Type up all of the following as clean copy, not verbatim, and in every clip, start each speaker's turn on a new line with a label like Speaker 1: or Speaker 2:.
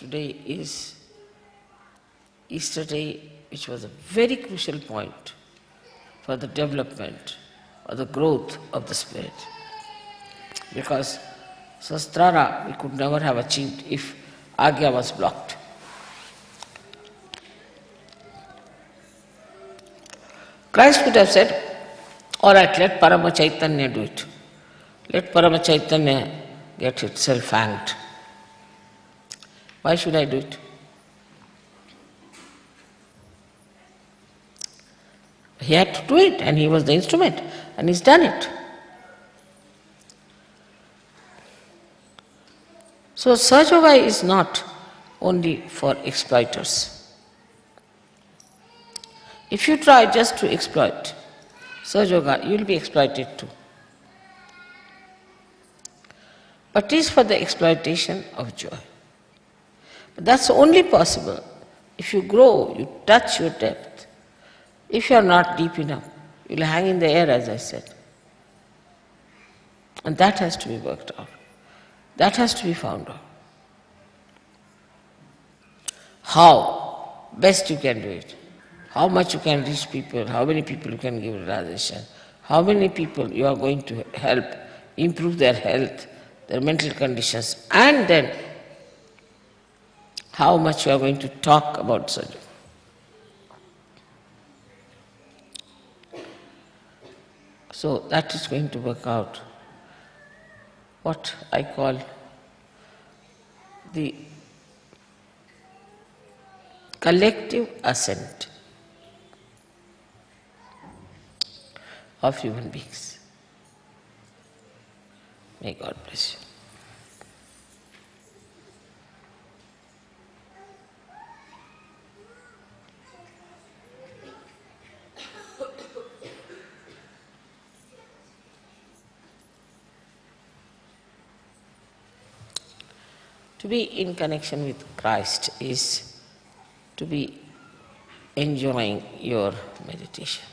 Speaker 1: today is Easter Day, which was a very crucial point for the development or the growth of the Spirit. Because Sastrara we could never have achieved if Agya was blocked. Christ could have said, all right, let Parama Chaitanya do it. Let Parama Chaitanya get itself hanged. Why should I do it? He had to do it, and he was the instrument, and he's done it. So Sahaja Yoga is not only for exploiters. If you try just to exploit Sahaja Yoga, you will be exploited too. But it is for the exploitation of joy. But that's only possible if you grow, you touch your depth. If you are not deep enough, you will hang in the air, as I said. And that has to be worked out. That has to be found out. How best you can do it, how much you can reach people, how many people you can give realization, how many people you are going to help improve their health, their mental conditions, and then how much you are going to talk about Sahaja. So that is going to work out what I call the collective assent of human beings. May God bless you. To be in connection with Christ is to be enjoying your meditation.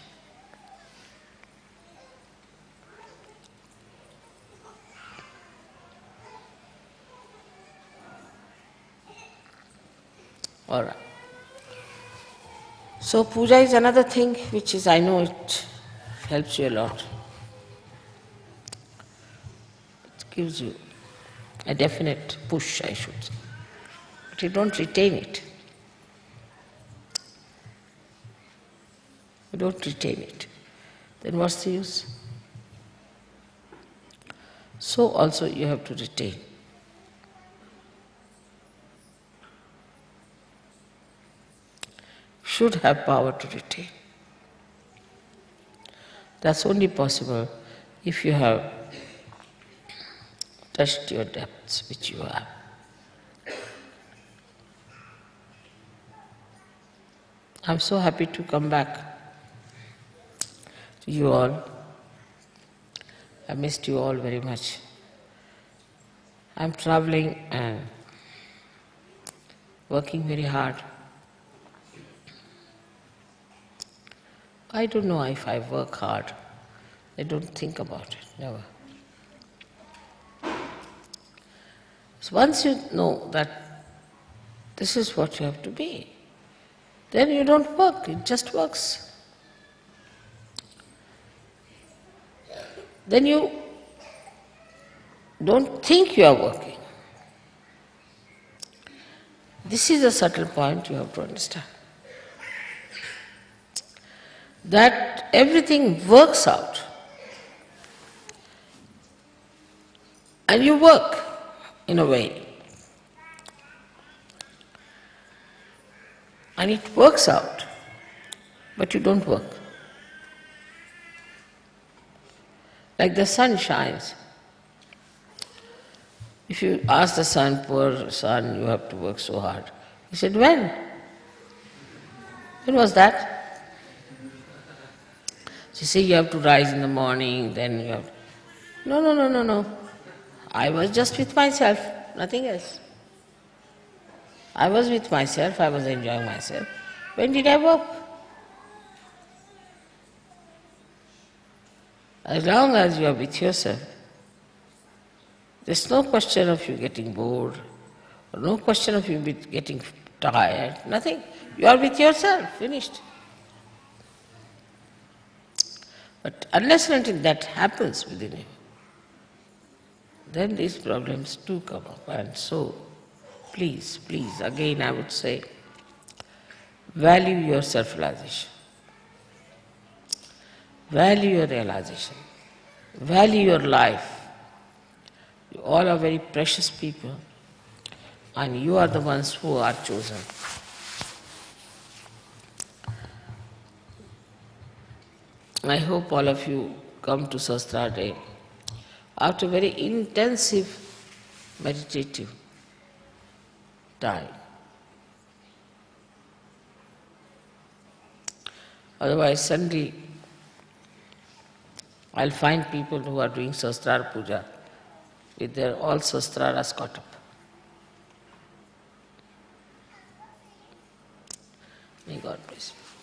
Speaker 1: All right. So puja is another thing which is, I know it helps you a lot. It gives you a definite push, I should say. But you don't retain it. You don't retain it. Then what's the use? So also you have to retain. Should have power to retain. That's only possible if you have touched your depths, which you have. I'm so happy to come back to you all. I missed you all very much. I'm traveling and working very hard. I don't know if I work hard. I don't think about it, never. So once you know that this is what you have to be, then you don't work, it just works. Then you don't think you are working. This is a subtle point you have to understand. That everything works out. And you work in a way. And it works out, but you don't work. Like the sun shines. If you ask the sun, poor sun, you have to work so hard. He said, when? When was that? So you say you have to rise in the morning, then you have... No. I was just with myself, nothing else. I was with myself, I was enjoying myself. When did I work? As long as you are with yourself, there's no question of you getting bored No question of you getting tired, nothing. You are with yourself, finished. But unless and until that happens within you, then these problems do come up. And so, please, please, again I would say, value your self-realization. Value your realization. Value your life. You all are very precious people, and you are the ones who are chosen. I hope all of you come to Sahasrara Day after very intensive meditative time. Otherwise, suddenly I'll find people who are doing Sahasrara Puja with their all Sahasraras caught up. May God bless you.